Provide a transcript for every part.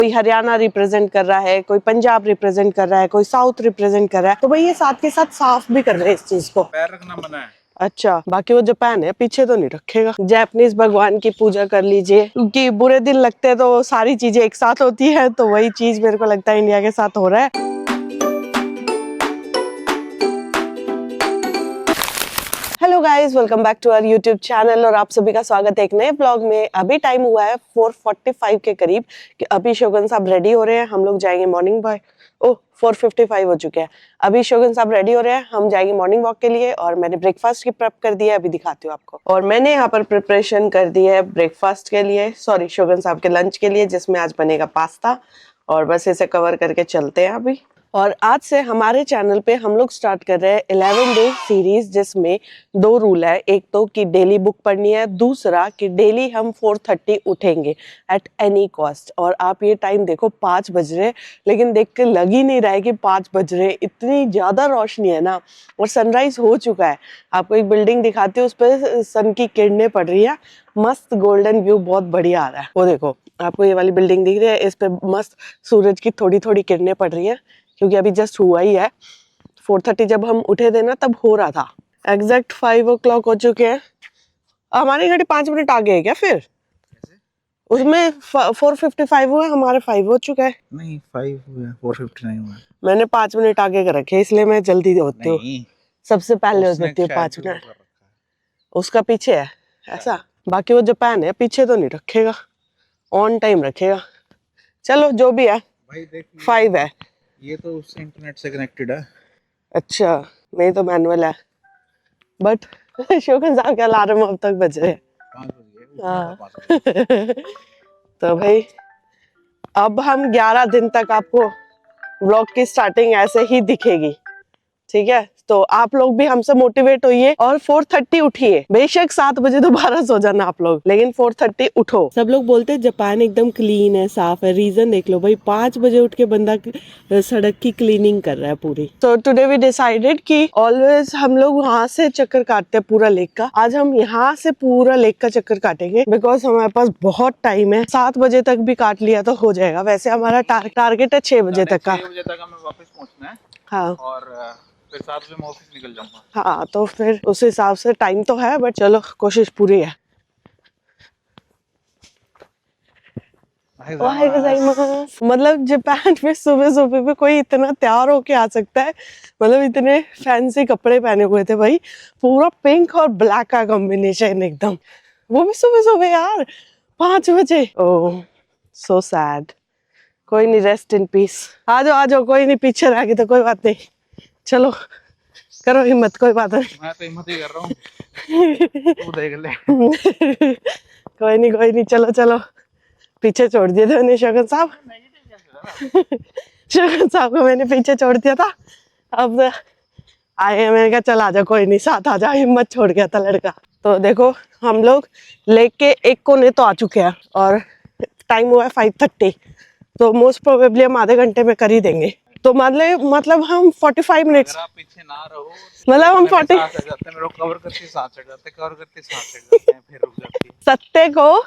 कोई हरियाणा रिप्रेजेंट कर रहा है, कोई पंजाब रिप्रेजेंट कर रहा है, कोई साउथ रिप्रेजेंट कर रहा है, तो भाई ये साथ के साथ साफ भी कर रहे हैं इस चीज को। पैर रखना मना है। अच्छा, बाकी वो जापान है, पीछे तो नहीं रखेगा। जैपनीज भगवान की पूजा कर लीजिए, क्योंकि बुरे दिन लगते हैं तो सारी चीजें एक साथ होती है, तो वही चीज मेरे को लगता है इंडिया के साथ हो रहा है। Hello guys, welcome back to our YouTube channel और आप सभी का स्वागत है एक नए ब्लॉग में। अभी टाइम हुआ है 4:45 के करीब कि अभी शोगन साहब रेडी हो रहे हैं, हम लोग जाएंगे मॉर्निंग वॉक। ओह 4:55 हो चुके हैं। अभी शोगन साहब रेडी हो रहे हैं, हम जाएंगे मॉर्निंग वॉक के लिए और मैंने ब्रेकफास्ट की प्रेप कर दिया है, अभी दिखाती हूँ आपको। और मैंने यहाँ पर प्रिपरेशन कर दी है ब्रेकफास्ट के लिए, सॉरी शोगन साहब के लंच के लिए, जिसमें आज बनेगा पास्ता। और बस इसे कवर करके चलते हैं अभी। और आज से हमारे चैनल पे हम लोग स्टार्ट कर रहे हैं 11 डे सीरीज, जिसमें 2 रूल है। एक तो कि डेली बुक पढ़नी है, दूसरा कि डेली हम 4:30 उठेंगे एट एनी कॉस्ट। और आप ये टाइम देखो 5 बज रहे, लेकिन देख के लग ही नहीं रहा है कि 5 बज रहे। इतनी ज्यादा रोशनी है ना, और सनराइज हो चुका है। आपको एक बिल्डिंग दिखाती हूँ, उस पर सन की किरणें पड़ रही है, मस्त गोल्डन व्यू बहुत बढ़िया आ रहा है। वो देखो, आपको ये वाली बिल्डिंग दिख रही है, इस पे मस्त सूरज की थोड़ी थोड़ी किरणें पड़ रही है, क्योंकि अभी जस्ट हुआ ही है। 4:30 जब हम उठे थे ना, तब हो रहा था। एग्जैक्ट 5 o'clock हो चुके हैं। हमारी घड़ी 5 मिनट आगे है क्या फिर? उसमें 4:55 हुआ, हमारे 5 हो चुका है। नहीं 5 हुआ, 4:59 हुआ। मैंने 5 मिनट आगे कर रखे, इसलिए मैं जल्दी होती हूँ, सबसे पहले हो जाती हूँ 5 मिनट। उसका पीछे है ऐसा। बाकी वो जापान है, पीछे तो नहीं रखेगा, ऑन टाइम रखेगा। चलो जो भी है, भाई देख 5 है। ये तो उससे इंटरनेट से कनेक्टेड है। अच्छा, नहीं तो मैनुअल है, बट शोकन साहब के अलार्म अब तक बज रहे हैं। 5 बजे हाँ। तो भाई अब हम 11 दिन तक आपको व्लॉग की स्टार्टिंग ऐसे ही दिखेगी, ठीक है? तो आप लोग भी हमसे मोटिवेट होइए और 4:30 उठिए। बेशक 7 बजे दोबारा सो जाना आप लोग, लेकिन 4:30 उठो। सब लोग बोलते हैं जापान एकदम क्लीन है, साफ है। रीजन देख लो भाई, 5 बजे उठ के बंदा सड़क की क्लीनिंग कर रहा है पूरी। तो टुडे वी डिसाइडेड कि ऑलवेज हम लोग वहां से चक्कर काटते हैं पूरा लेक का। आज हम यहाँ से पूरा लेक का चक्कर काटेंगे, बिकॉज हमारे पास बहुत टाइम है। 7 बजे तक भी काट लिया तो हो जाएगा। वैसे हमारा टारगेट है 6 बजे तक का। 6 बजे तक हमें वापस पहुंचना है। हाँ, और फिर 7 बजे मैं ऑफिस निकल जाऊंगा। हाँ, तो फिर उस हिसाब से टाइम तो है, बट चलो कोशिश पूरी है। मतलब जापान में सुबह सुबह में कोई इतना तैयार होके आ सकता है? मतलब इतने फैंसी कपड़े पहने हुए थे भाई, पूरा पिंक और ब्लैक का कॉम्बिनेशन एकदम, वो भी सुबह सुबह यार 5 बजे। ओह सो सैड। कोई नहीं, रेस्ट इन पीस। आ जाओ, कोई नहीं, पीछे रह गई तो कोई बात नहीं। चलो करो हिम्मत, कोई बात नहीं। मैं तो हिम्मत ही कर रहा हूँ। तू देख ले। कोई नहीं, चलो पीछे छोड़ दिए थे मैंने शगन साहब। शगन साहब को मैंने पीछे छोड़ दिया था, अब आए, मैंने कहा चल आजा, कोई नहीं साथ आ जा, हिम्मत छोड़ गया था लड़का। तो देखो हम लोग लेक के एक कोने तो आ चुके हैं और टाइम हुआ है 5:30, तो मोस्ट प्रोबेबली हम आधे घंटे में कर ही देंगे। तो मतलब हम 45 मिनट्स, अगर आप पीछे ना रहो, मतलब हम 40 कवर करते साथ चढ़ जाते हैं, फिर रुक जाती है। सत्य को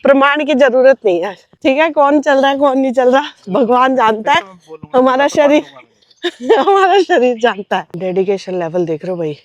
प्रमाण की जरूरत नहीं है, ठीक है? कौन चल रहा है कौन नहीं चल रहा भगवान जानता है, हमारा शरीर हमारा शरीर जानता है। डेडिकेशन लेवल देख रहे हो भाई,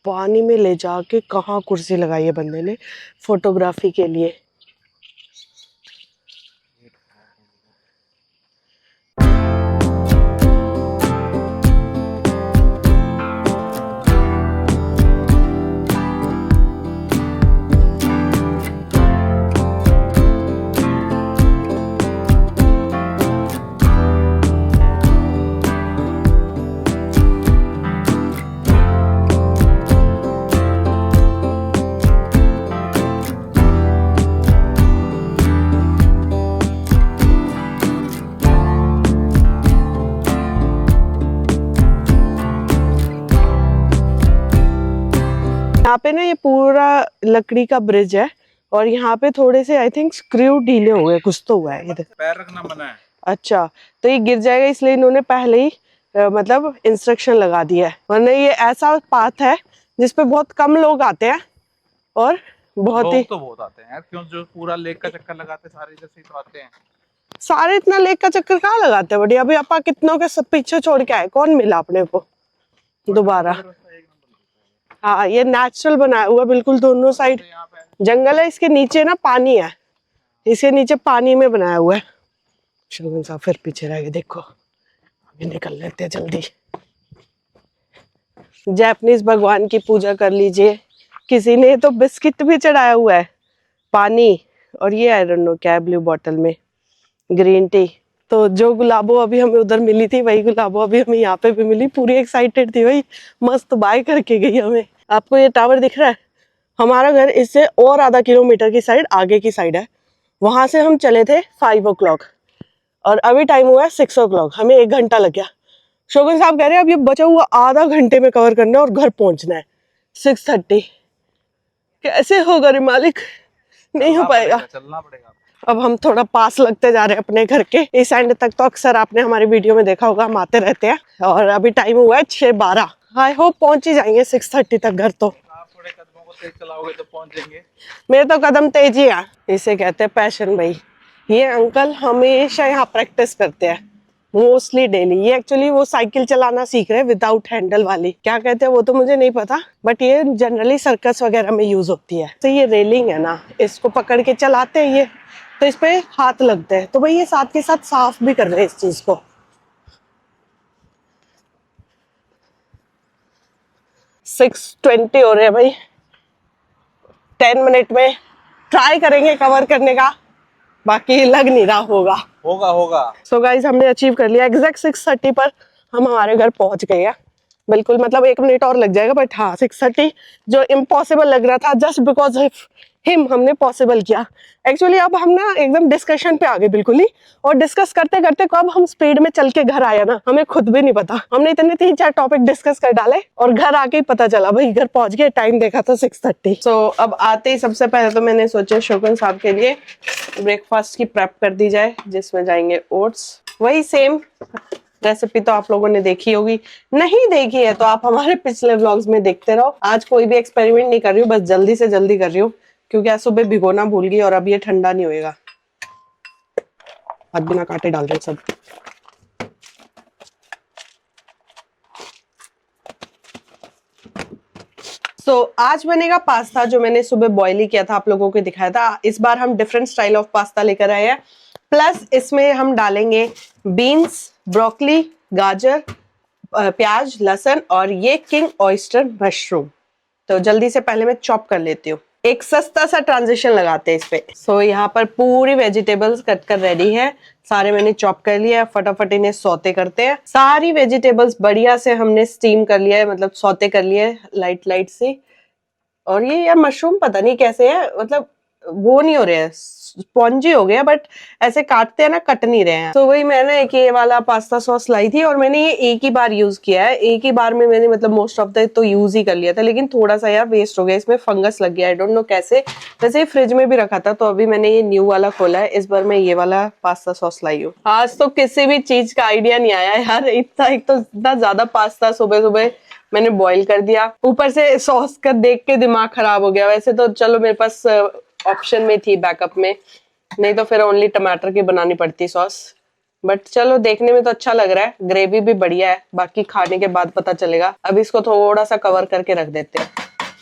पानी में ले जाके कहाँ कुर्सी लगाई है बंदे ने फोटोग्राफी के लिए। यहाँ पे ना ये पूरा लकड़ी का ब्रिज है, और यहाँ पे थोड़े से आई थिंक स्क्रू ढीले हुए, कुछ तो हुआ है। पैर रखना मना है। अच्छा, तो ये गिर जाएगा, इसलिए इन्होंने पहले ही मतलब इंस्ट्रक्शन लगा दिया है। वरना ये ऐसा पाथ है जिसपे बहुत कम लोग आते हैं, और बहुत ही तो बहुत आते हैं यार, क्यों? जो पूरा लेक का चक्कर लगाते सारे जैसे तो आते हैं। सारे इतना लेक का चक्कर कहाँ लगाते हैं बढ़िया। अभी आपा कितनों के सब पीछे छोड़ के आए, कौन मिला अपने को दोबारा। हाँ ये नेचुरल बनाया हुआ बिल्कुल, दोनों साइड जंगल है, इसके नीचे ना पानी है, इसके नीचे पानी में बनाया हुआ है। शोगन साहब फिर पीछे रह गए, देखो अभी निकल लेते हैं जल्दी। जापानीज भगवान की पूजा कर लीजिए। किसी ने तो बिस्किट भी चढ़ाया हुआ है, पानी, और ये आई डोंट नो क्या है ब्लू बॉटल में, ग्रीन टी। तो जो गुलाबो अभी हमें उधर मिली थी वही गुलाबो अभी हमें यहाँ पे भी मिली, पूरी एक्साइटेड थी भाई, मस्त बाय करके गई हमें। आपको ये टावर दिख रहा है, हमारा घर इससे और आधा किलोमीटर की साइड आगे की साइड है। वहां से हम चले थे 5 o'clock और अभी टाइम हुआ है 6 o'clock, हमें 1 घंटा लग गया। शोगन साहब कह रहे हैं अब ये बचा हुआ आधा घंटे में कवर करना है और घर पहुंचना है 6:30। कैसे होगा रे मालिक, नहीं हो पाएगा। चलना पड़ेगा। अब हम थोड़ा पास लगते जा रहे हैं अपने घर के। इस एंड तक तो अक्सर आपने हमारी वीडियो में देखा होगा, हम आते रहते हैं। और अभी टाइम हुआ है 6:12, आई होप पहुंच ही जाएंगे 6:30 तक घर। तो आप थोड़े कदमों को तेज चलाओगे तो पहुंच जाएंगे। मेरे तो कदम तेज ही है, इसे कहते हैं पैशन भाई। ये अंकल हमेशा यहाँ प्रैक्टिस करते हैं, मोस्टली डेली। ये एक्चुअली वो साइकिल चलाना सीख रहे हैं विदाउट हैंडल वाली, क्या कहते हैं वो तो मुझे नहीं पता, बट ये जनरली सर्कस वगैरह में यूज होती है। तो ये रेलिंग है ना, इसको पकड़ के चलाते हैं ये, तो इस पे हाथ लगते हैं। तो भाई ये साथ के साथ साफ भी कर रहे हैं इस चीज को। 6:20 हो रहे हैं भाई, 10 मिनट में ट्राई करेंगे कवर करने का, बाकी लग नहीं रहा होगा। होगा। सो गाइज हमने अचीव कर लिया, एग्जैक्ट 6:30 पर हम हमारे घर पहुंच गए हैं। बिल्कुल, मतलब 1 मिनट और लग जाएगा, बट हाँ 6:30 जो इम्पॉसिबल लग रहा था, जस्ट बिकॉज ऑफ हिम हमने पॉसिबल किया। एक्चुअली अब हम ना एकदम डिस्कशन पे आ गए बिल्कुल ही, और डिस्कस करते करते कब हम स्पीड में चल के घर आया ना, हमें खुद भी नहीं पता। हमने इतने 3-4 टॉपिक डिस्कस कर डाले और घर आके ही पता चला भाई घर पहुंच गए, टाइम देखा था 6:30। सो अब आते ही सबसे पहले तो मैंने सोचा शोगन साहब के लिए ब्रेकफास्ट की प्रेप कर दी जाए, जिसमें जाएंगे ओट्स। वही सेम रेसिपी तो आप लोगों ने देखी होगी, नहीं देखी है तो आप हमारे पिछले व्लॉग्स में देखते रहो। आज कोई भी एक्सपेरिमेंट नहीं कर रही हूँ, बस जल्दी से जल्दी कर रही हूँ, क्योंकि आज सुबह भिगोना भूल गई और अब ये ठंडा नहीं होएगा। हाथ बिना काटे डाल रहे सब। आज बनेगा पास्ता, जो मैंने सुबह बॉईल ही किया था, आप लोगों को दिखाया था। इस बार हम डिफरेंट स्टाइल ऑफ पास्ता लेकर आए हैं, प्लस इसमें हम डालेंगे बीन्स, ब्रोकली, गाजर, प्याज, लहसुन और ये किंग ऑयस्टर मशरूम। तो जल्दी से पहले मैं चॉप कर लेती हूँ, एक सस्ता सा ट्रांजिशन लगाते हैं इस पे। सो यहाँ पर पूरी वेजिटेबल्स कट कर रेडी है, सारे मैंने चॉप कर लिया है। फटाफट इन्हें सौते करते हैं। सारी वेजिटेबल्स बढ़िया से हमने स्टीम कर लिया है, मतलब सौते कर लिया है लाइट लाइट सी। और ये यार मशरूम पता नहीं कैसे है, मतलब वो नहीं हो रहे हैं, स्पॉन्जी हो गया, बट ऐसे काटते हैं ना, कट नहीं रहे हैं। तो वही मैंने एक ये वाला पास्ता सॉस लाई थी और मैंने ये एक ही बार यूज किया है, एक ही बार में मैंने मतलब मोस्ट ऑफ द तो यूज ही कर लिया था, लेकिन थोड़ा सा यार वेस्ट हो गया, इसमें फंगस लग गया, आई डोंट नो कैसे। वैसे फ्रिज में भी रखा था, तो अभी मैंने ये न्यू वाला खोला है, इस बार मैं ये वाला पास्ता सॉस लाई हूँ। आज तो किसी भी चीज का आइडिया नहीं आया यार, इतना एक तो इतना ज्यादा पास्ता सुबह सुबह मैंने बॉईल कर दिया, ऊपर से सॉस का देख के दिमाग खराब हो गया। वैसे तो चलो मेरे पास ऑप्शन में थी बैकअप में, नहीं तो फिर ओनली टमाटर की बनानी पड़ती सॉस, बट चलो देखने में तो अच्छा लग रहा है, ग्रेवी भी बढ़िया है, बाकी खाने के बाद पता चलेगा। अब इसको थोड़ा सा कवर करके रख देते हैं।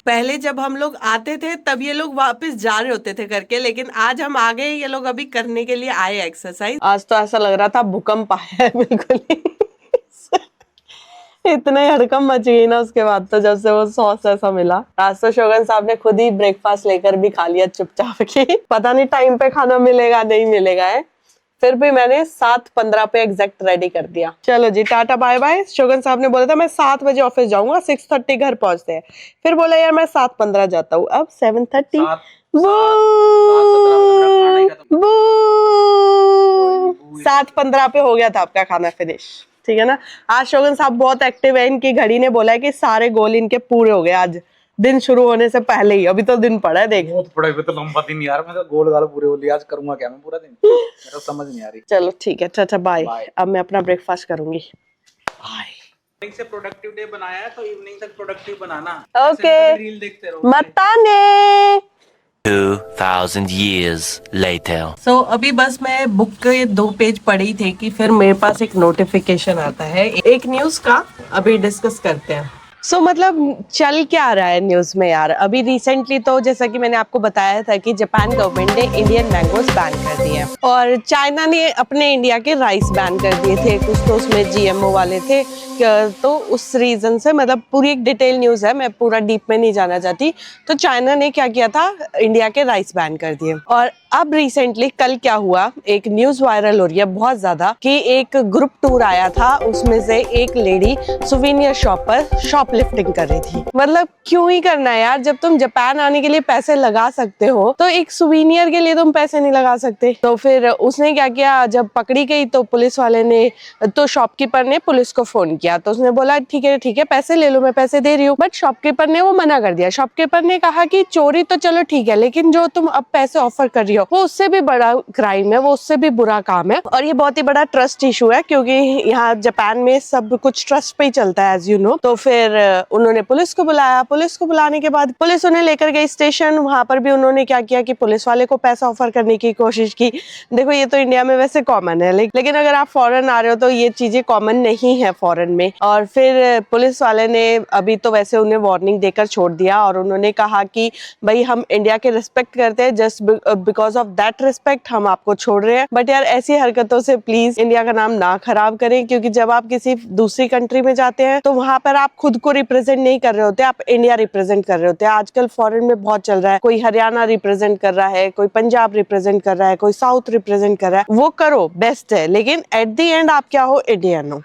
पहले जब हम लोग आते थे तब ये लोग वापस जा रहे होते थे करके, लेकिन आज हम आ गए, ये लोग अभी करने के लिए आए एक्सरसाइज। आज तो ऐसा लग रहा था भूकंप आया है बिल्कुल ही इतने हड़कम मच गई ना उसके बाद तो, जब से वो सॉस ऐसा मिला। आज तो शोगन साहब ने खुद ही ब्रेकफास्ट लेकर भी खा लिया चुपचाप के, पता नहीं टाइम पे खाना मिलेगा नहीं मिलेगा है, फिर भी मैंने 7:15 पे एग्जैक्ट रेडी कर दिया। चलो जी टाटा बाय बाय। शोगन साहब ने बोला था मैं 7 बजे ऑफिस जाऊंगा, 6:30 घर पहुंचते हैं, फिर बोला यार मैं 7:15 जाता हूँ, अब 7:30। 7:15 पे हो गया था आपका खाना फिनिश, ठीक है ना। आज शोगन साहब बहुत एक्टिव है, इनकी घड़ी ने बोला है कि सारे गोल इनके पूरे हो गए आज, दिन शुरू होने से पहले ही। अभी तो दिन पड़ा है, देख बहुत बड़ा तो लंबा दिन यार, मैं तो गोल गाल पूरे हो लिया, आज करूंगा क्या मैं पूरा दिन, मेरा समझ नहीं आ रही। चलो ठीक है, अच्छा बाय। अब मैं अपना ब्रेकफास्ट करूंगी, बाय। इवनिंग से प्रोडक्टिव डे बनाया है, तो इवनिंग तक प्रोडक्टिव बनाना। ओके रील देखते रहो मताने 2,000 years later. So, अभी बस मैं बुक के 2 पेज पढ़ी थी कि फिर मेरे पास एक नोटिफिकेशन आता है एक न्यूज का। अभी डिस्कस करते हैं। मतलब चल क्या रहा है न्यूज में यार। अभी रिसेंटली तो जैसा कि मैंने आपको बताया था कि जापान गवर्नमेंट ने इंडियन मैंगोस बैन कर दिए और चाइना ने अपने इंडिया के राइस बैन कर दिए थे। कुछ तो उसमें जीएमओ वाले थे, तो उस रीजन से मतलब पूरी एक डिटेल न्यूज है, मैं पूरा डीप में नहीं जाना चाहती। तो चाइना ने क्या किया था, इंडिया के राइस बैन कर दिए। और अब रिसेंटली कल क्या हुआ, एक न्यूज वायरल हो रही है बहुत ज्यादा कि एक ग्रुप टूर आया था, उसमें से एक लेडी सुवेनियर शॉप पर शॉपलिफ्टिंग कर रही थी। मतलब क्यों ही करना है यार, जब तुम जापान आने के लिए पैसे लगा सकते हो तो एक सुवेनियर के लिए तुम पैसे नहीं लगा सकते। तो फिर उसने क्या किया, जब पकड़ी गई तो पुलिस वाले ने, तो शॉपकीपर ने पुलिस को फोन किया। तो उसने बोला ठीक है पैसे ले लो, मैं पैसे दे रही हूँ। बट शॉपकीपर ने वो मना कर दिया। शॉपकीपर ने कहा कि चोरी तो चलो ठीक है, लेकिन जो तुम अब पैसे ऑफर कर रही हो वो उससे भी बड़ा क्राइम है, वो उससे भी बुरा काम है। और ये बहुत ही बड़ा ट्रस्ट इशू है, क्योंकि यहाँ जापान में सब कुछ ट्रस्ट पे ही चलता है, एज यू नो। तो फिर उन्होंने पुलिस को बुलाया। पुलिस को बुलाने के बाद पुलिस उन्हें लेकर गई स्टेशन। वहां पर भी उन्होंने क्या किया कि पुलिस वाले को पैसा ऑफर करने की कोशिश की। देखो ये तो इंडिया में वैसे कॉमन है, लेकिन अगर आप फॉरेन आ रहे हो तो ये चीजें कॉमन नहीं है फॉरेन में। और फिर पुलिस वाले ने अभी तो वैसे उन्हें वार्निंग देकर छोड़ दिया और उन्होंने कहा कि भाई हम इंडिया के रिस्पेक्ट करते हैं, just because of that respect हम आपको छोड़ रहे हैं। बट यार ऐसी हरकतों से प्लीज इंडिया का नाम ना खराब करें, क्योंकि जब आप किसी दूसरी कंट्री में जाते हैं तो वहां पर आप खुद को रिप्रेजेंट नहीं कर रहे होते, आप इंडिया रिप्रेजेंट कर रहे होते हैं। आजकल फॉरेन में बहुत चल रहा है, कोई हरियाणा रिप्रेजेंट कर रहा है, कोई पंजाब रिप्रेजेंट कर रहा है, कोई साउथ रिप्रेजेंट कर रहा है। वो करो, बेस्ट है, लेकिन एट द एंड आप क्या हो, इंडियन हो।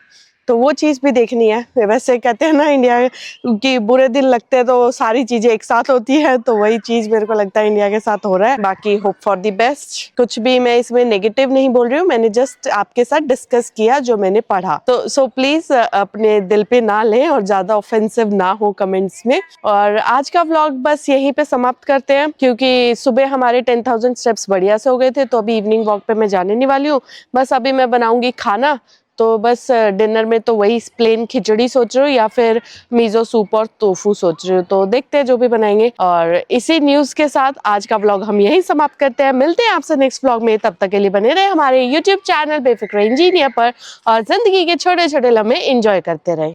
तो वो चीज भी देखनी है। वैसे कहते हैं ना इंडिया की बुरे दिन लगते हैं तो सारी चीजें एक साथ होती है, तो वही चीज मेरे को लगता है इंडिया के साथ हो रहा है। बाकी होप फॉर द बेस्ट। कुछ भी मैं इसमें नेगेटिव नहीं बोल रही हूँ, मैंने जस्ट आपके साथ डिस्कस किया जो मैंने पढ़ा। तो सो प्लीज अपने दिल पे ना लें और ज्यादा ऑफेंसिव ना हो कमेंट्स में। और आज का व्लॉग बस यहीं पे समाप्त करते हैं, क्योंकि सुबह हमारे 10,000 स्टेप्स बढ़िया से हो गए थे। तो अभी इवनिंग वॉक पे मैं जाने नहीं वाली हूँ। बस अभी मैं बनाऊंगी खाना, तो बस डिनर में तो वही प्लेन खिचड़ी सोच रही हूँ या फिर मीजो सूप और टोफू सोच रही हूँ। तो देखते हैं जो भी बनाएंगे। और इसी न्यूज के साथ आज का व्लॉग हम यहीं समाप्त करते हैं। मिलते हैं आपसे नेक्स्ट व्लॉग में। तब तक के लिए बने रहे हमारे यूट्यूब चैनल बेफिक्र इंजीनियर पर और जिंदगी के छोटे छोटे लम्हे एंजॉय करते रहे।